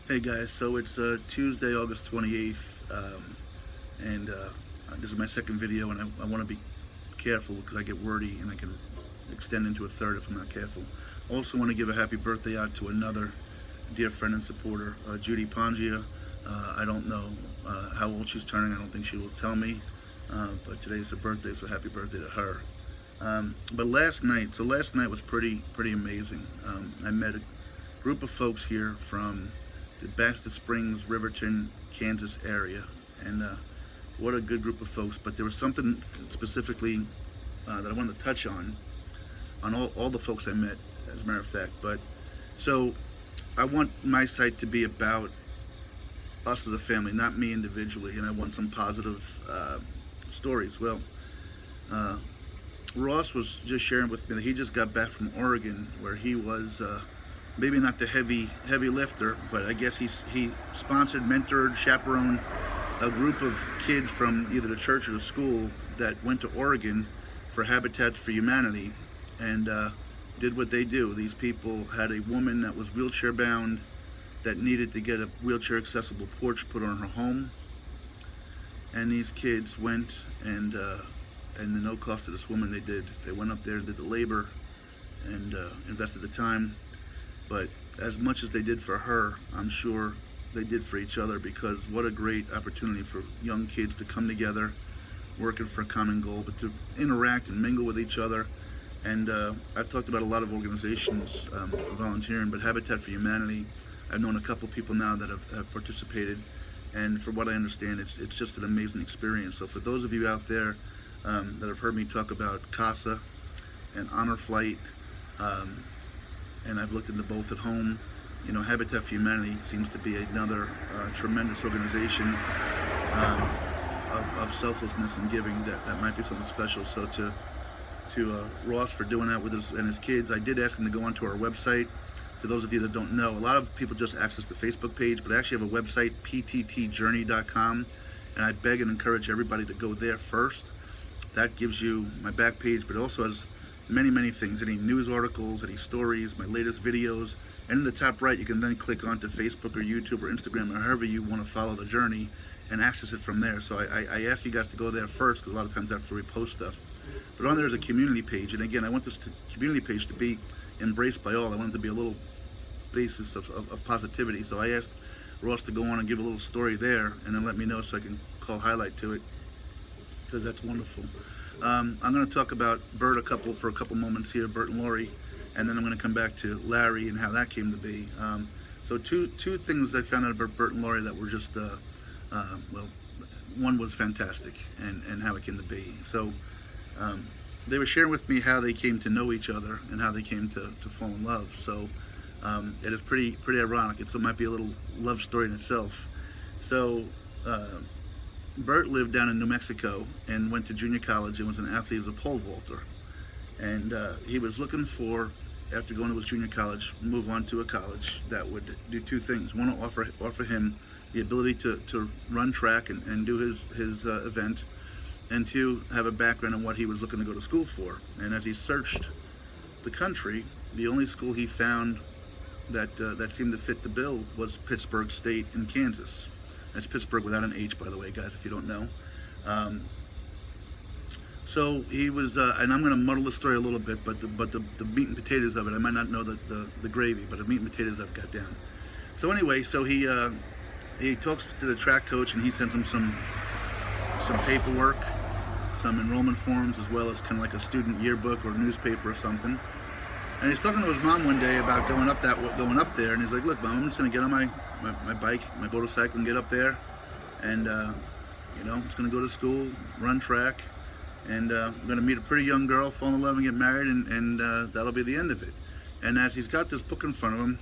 Hey guys, so it's Tuesday, August 28th, and this is my second video, and I want to be careful because I get wordy and I can extend into a third if I'm not careful. Also want to give a happy birthday out to another dear friend and supporter, Judy Pongia. I don't know how old she's turning. I don't think she will tell me, but today's her birthday, so happy birthday to her. But last night was pretty amazing. I met a group of folks here from the Baxter Springs, Riverton, Kansas area, and what a good group of folks. But there was something specifically that I wanted to touch on all the folks I met, as a matter of fact. But so I want my site to be about us as a family, not me individually, and I want some positive stories. Well, Ross was just sharing with me that he just got back from Oregon, where he was maybe not the heavy lifter, but I guess he sponsored, mentored, chaperoned a group of kids from either the church or the school that went to Oregon for Habitat for Humanity, and did what they do. These people had a woman that was wheelchair bound that needed to get a wheelchair accessible porch put on her home, and these kids went and the no cost to this woman, they went up there and did the labor and invested the time. But as much as they did for her, I'm sure they did for each other, because what a great opportunity for young kids to come together, working for a common goal, but to interact and mingle with each other. And I've talked about a lot of organizations for volunteering, but Habitat for Humanity, I've known a couple people now that have participated, and from what I understand, it's just an amazing experience. So for those of you out there that have heard me talk about CASA and Honor Flight, and I've looked into both at home, you know, Habitat for Humanity seems to be another tremendous organization of selflessness and giving that might be something special. So to Ross for doing that with us and his kids, I did ask him to go onto our website. To those of you that don't know, a lot of people just access the Facebook page, but I actually have a website, pttjourney.com, and I beg and encourage everybody to go there first. That gives you my back page, but it also has many things, any news articles, any stories, my latest videos, and in the top right you can then click onto Facebook or YouTube or Instagram or however you want to follow the journey and access it from there. So I ask you guys to go there first, because a lot of times I have to repost stuff. But on there is a community page, and again, I want this community page to be embraced by all. I want it to be a little basis of positivity. So I asked Ross to go on and give a little story there, and then let me know so I can call highlight to it, because that's wonderful. I'm going to talk about Bert for a couple moments here, Bert and Lori, and then I'm going to come back to Larry and how that came to be. So two things I found out about Bert and Lori that were just, well, one was fantastic, and how it came to be. So they were sharing with me how they came to know each other and how they came to fall in love. So it is pretty ironic. It might be a little love story in itself. So Bert lived down in New Mexico and went to junior college and was an athlete. He was a pole vaulter, and he was looking for, after going to his junior college, move on to a college that would do two things. One, offer him the ability to run track and do his event, and two, have a background in what he was looking to go to school for. And as he searched the country, the only school he found that seemed to fit the bill was Pittsburg State in Kansas. That's Pittsburgh without an H, by the way, guys, if you don't know. So he was, and I'm going to muddle the story a little bit, but the meat and potatoes of it, I might not know the gravy, but the meat and potatoes I've got down. So anyway, so he talks to the track coach, and he sends him some paperwork, some enrollment forms, as well as kind of like a student yearbook or newspaper or something. And he's talking to his mom one day about going up there, and he's like, "Look, Mom, I'm just going to get on my bike, my motorcycle, and get up there, and you know, I'm just going to go to school, run track, and I'm going to meet a pretty young girl, fall in love, and get married, and that'll be the end of it." And as he's got this book in front of him,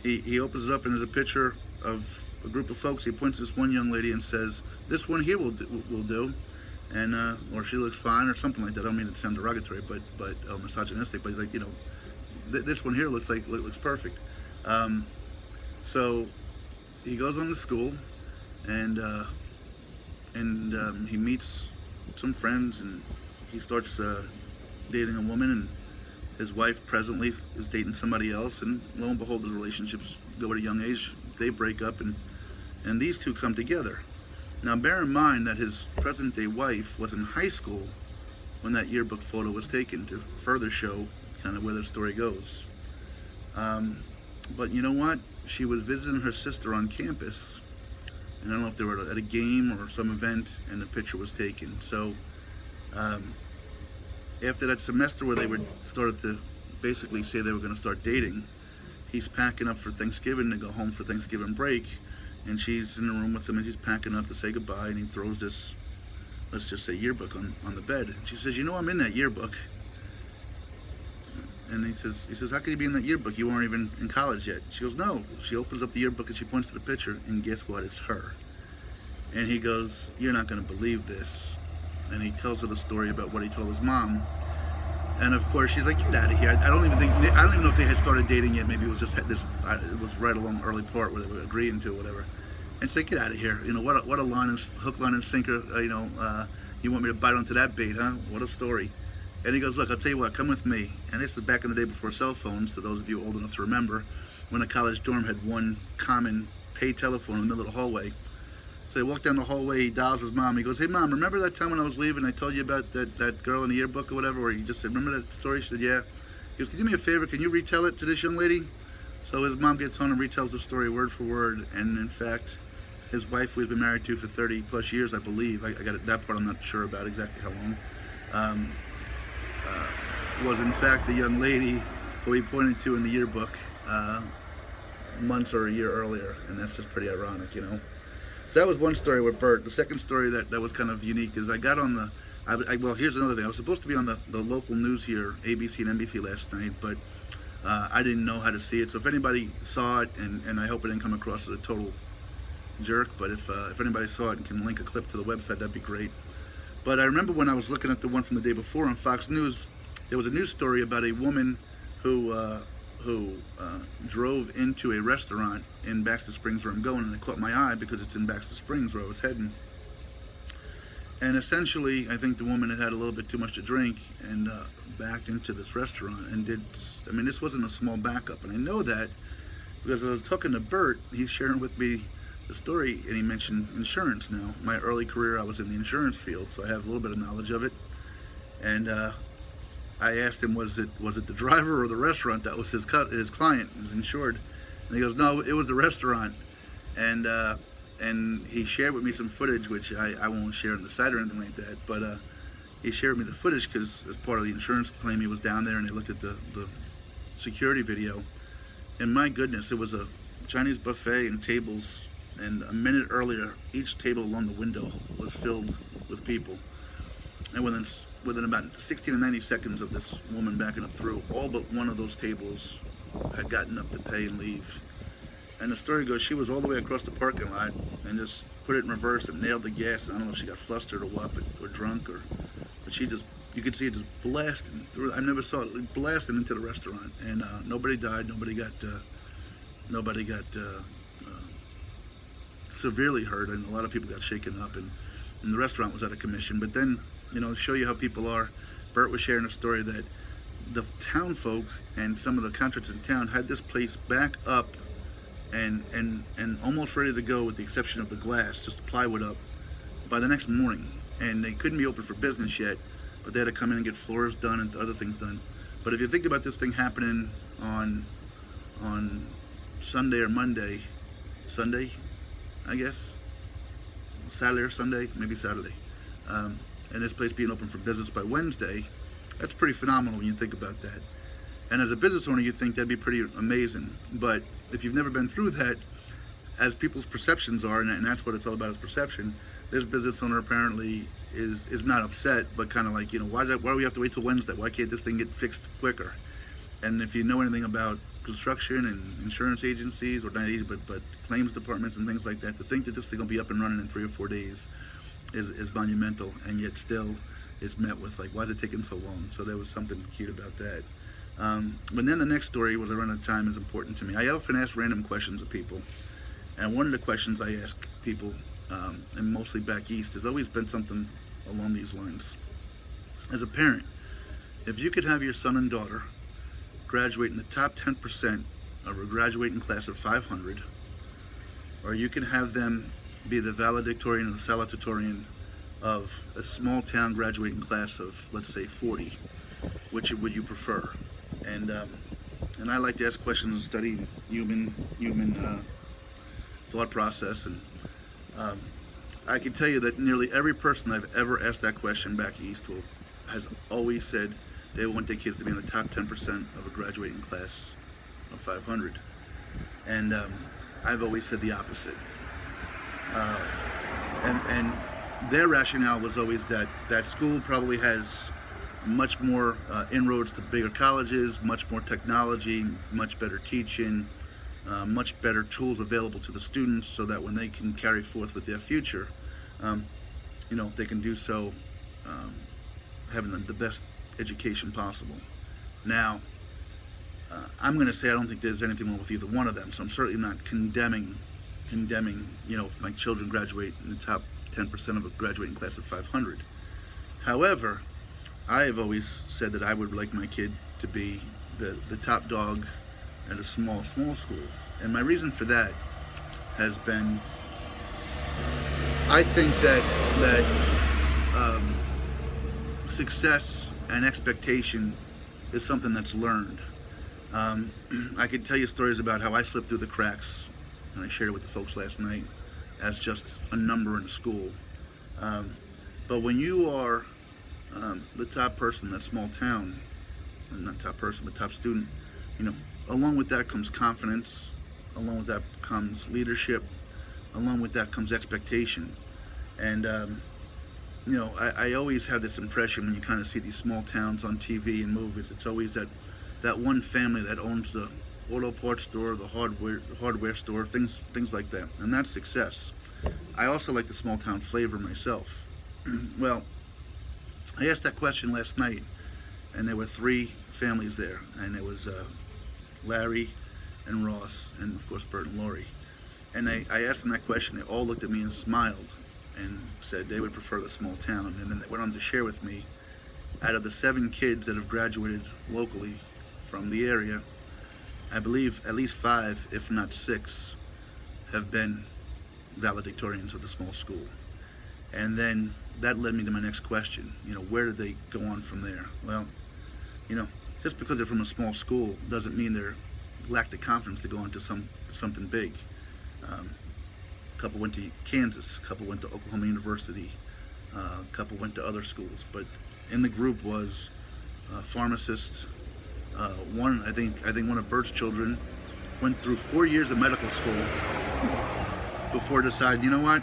he opens it up, and there's a picture of a group of folks. He points to this one young lady and says, "This one here will do," and or she looks fine, or something like that. I don't mean it to sound derogatory, but misogynistic. But he's like, you know, this one here looks perfect. So he goes on to school, and he meets some friends, and he starts dating a woman, and his wife presently is dating somebody else, and lo and behold, the relationships go at a young age, they break up, and these two come together. Now bear in mind that his present-day wife was in high school when that yearbook photo was taken, to further show kind of where the story goes. But you know what? She was visiting her sister on campus, and I don't know if they were at a game or some event, and the picture was taken. So after that semester where they started to basically say they were going to start dating, he's packing up for Thanksgiving to go home for Thanksgiving break, and she's in the room with him, and he's packing up to say goodbye, and he throws this, let's just say, yearbook on the bed. And she says, you know, I'm in that yearbook. And he says, how could you be in that yearbook? You weren't even in college yet. She goes, no. She opens up the yearbook and she points to the picture, and guess what? It's her. And he goes, you're not going to believe this. And he tells her the story about what he told his mom. And of course, she's like, get out of here. I don't even know if they had started dating yet. Maybe it was just this. It was right along the early part where they were agreeing to whatever. And say, get out of here. You know, what a line and hook, line and sinker. You want me to bite onto that bait, huh? What a story. And he goes, look, I'll tell you what, come with me. And this is back in the day before cell phones, to those of you old enough to remember, when a college dorm had one common pay telephone in the middle of the hallway. So he walked down the hallway, he dials his mom, he goes, hey mom, remember that time when I was leaving, I told you about that girl in the yearbook or whatever, where you just said, remember that story? She said, yeah. He goes, can you do me a favor, can you retell it to this young lady? So his mom gets home and retells the story word for word, and in fact, his wife, who he's been married to for 30 plus years, I believe, I got it, that part I'm not sure about exactly how long, was in fact the young lady who he pointed to in the yearbook months or a year earlier, and that's just pretty ironic, you know. So that was one story with Bert. The second story that was kind of unique is I got on the, well, here's another thing. I was supposed to be on the local news here, ABC and NBC last night, but I didn't know how to see it. So if anybody saw it, and I hope it didn't come across as a total jerk, but if anybody saw it and can link a clip to the website, that'd be great. But I remember when I was looking at the one from the day before on Fox News, there was a news story about a woman who drove into a restaurant in Baxter Springs where I'm going, and it caught my eye because it's in Baxter Springs where I was heading. And essentially, I think the woman had had a little bit too much to drink and backed into this restaurant and this wasn't a small backup. And I know that because I was talking to Bert, he's sharing with me the story, and he mentioned insurance. Now, my early career, I was in the insurance field, so I have a little bit of knowledge of it. And I asked him, was it the driver or the restaurant that was his client, who was insured? And he goes, no, it was the restaurant. And he shared with me some footage, which I won't share on the site or anything like that, but he shared with me the footage because as part of the insurance claim, he was down there and they looked at the security video. And my goodness, it was a Chinese buffet and tables, and a minute earlier, each table along the window was filled with people. And within about 60 to 90 seconds of this woman backing up through, all but one of those tables had gotten up to pay and leave. And the story goes, she was all the way across the parking lot and just put it in reverse and nailed the gas. And I don't know if she got flustered or what, or drunk, but she just, you could see it just blasting through. I never saw it blasting into the restaurant, and nobody died, nobody got severely hurt, and a lot of people got shaken up, and the restaurant was out of commission. But then, you know, to show you how people are, Bert was sharing a story that the town folk and some of the contractors in town had this place back up and almost ready to go, with the exception of the glass, just plywood up, by the next morning. And they couldn't be open for business yet, but they had to come in and get floors done and other things done. But if you think about this thing happening on Sunday or Monday, I guess, Saturday or Sunday, maybe Saturday, and this place being open for business by Wednesday, that's pretty phenomenal when you think about that. And as a business owner, you think that'd be pretty amazing. But if you've never been through that, as people's perceptions are, and that's what it's all about, is perception, this business owner apparently is not upset, but kind of like, you know, why do we have to wait till Wednesday? Why can't this thing get fixed quicker? And if you know anything about construction and insurance agencies, or not agencies, but claims departments and things like that, to think that this thing will be up and running in 3 or 4 days is monumental, and yet still is met with like, why is it taking so long? So there was something cute about that. But then the next story, was around the time, is important to me. I often ask random questions of people, and one of the questions I ask people, and mostly back east, has always been something along these lines. As a parent, if you could have your son and daughter graduate in the top 10% of a graduating class of 500, or you can have them be the valedictorian or the salutatorian of a small town graduating class of, let's say, 40. Which would you prefer? And I like to ask questions and study human thought process. And I can tell you that nearly every person I've ever asked that question back east has always said they want their kids to be in the top 10% of a graduating class of 500. And I've always said the opposite. And their rationale was always that that school probably has much more inroads to bigger colleges, much more technology, much better teaching, much better tools available to the students, so that when they can carry forth with their future, they can do so having the best education possible. Now, I'm going to say I don't think there's anything wrong with either one of them, so I'm certainly not condemning, if my children graduate in the top 10% of a graduating class of 500. However, I have always said that I would like my kid to be the top dog at a small school. And my reason for that has been, I think that success and expectation is something that's learned. I could tell you stories about how I slipped through the cracks, and I shared it with the folks last night, as just a number in a school. But when you are the top person in that small town, and not top person, but top student, along with that comes confidence, along with that comes leadership, along with that comes expectation. And I always have this impression when you kind of see these small towns on TV and movies, it's always that one family that owns the auto parts store, the hardware store, things like that, and that's success. I also like the small town flavor myself. Well, I asked that question last night, and there were 3 families there, and it was Larry and Ross, and of course Bert and Lori. And I asked them that question. They all looked at me and smiled and said they would prefer the small town. And then they went on to share with me, out of the 7 kids that have graduated locally from the area, I believe at least 5, if not 6, have been valedictorians of the small school. And then that led me to my next question. Where did they go on from there? Well, just because they're from a small school doesn't mean they lack the confidence to go into something big. A couple went to Kansas, a couple went to Oklahoma University, a couple went to other schools. But in the group was a pharmacist. I think one of Bert's children went through 4 years of medical school before deciding, you know what,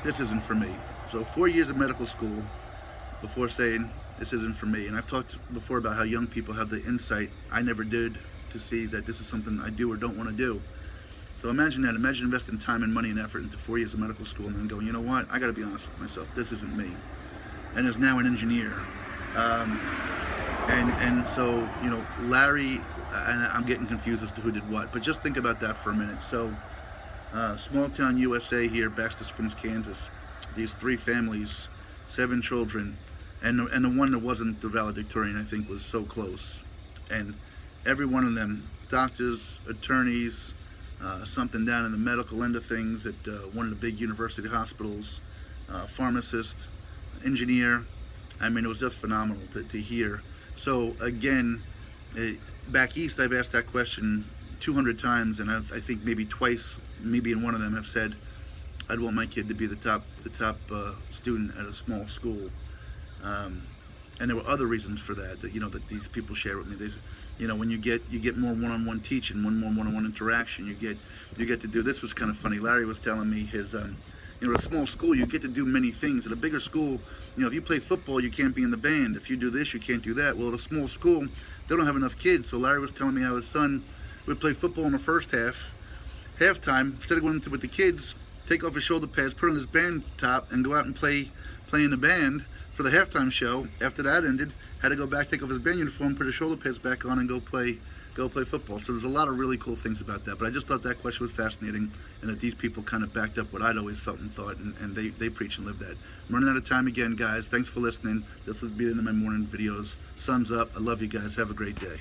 this isn't for me. So 4 years of medical school before saying, this isn't for me. And I've talked before about how young people have the insight I never did to see that this is something I do or don't want to do. So imagine that. Imagine investing time and money and effort into 4 years of medical school and then going, you know what, I got to be honest with myself, this isn't me. And is now an engineer. And so, Larry, and I'm getting confused as to who did what, but just think about that for a minute. So, small town USA here, Baxter Springs, Kansas, these 3 families, 7 children, and the one that wasn't the valedictorian, I think, was so close. And every one of them, doctors, attorneys, something down in the medical end of things at one of the big university hospitals, pharmacist, engineer. I mean, it was just phenomenal to hear. So again, back east, I've asked that question 200 times, and I think maybe twice, maybe in one of them, have said, I'd want my kid to be the top student at a small school. And there were other reasons for that that these people share with me. When you get more one-on-one teaching, more one-on-one interaction, you get to do. This was kind of funny. Larry was telling me his, at a small school you get to do many things. At a bigger school, if you play football, you can't be in the band. If you do this, you can't do that. Well, at a small school, they don't have enough kids. So Larry was telling me how his son would play football in the first half. Halftime, instead of going with the kids, take off his shoulder pads, put on his band top, and go out and play in the band for the halftime show. After that ended, had to go back, take off his band uniform, put his shoulder pads back on, and go play football. So there's a lot of really cool things about that. But I just thought that question was fascinating, and that these people kind of backed up what I'd always felt and thought, and they preach and live that. I'm running out of time again, guys. Thanks for listening. This will be the end of my morning videos. Sun's up. I love you guys. Have a great day.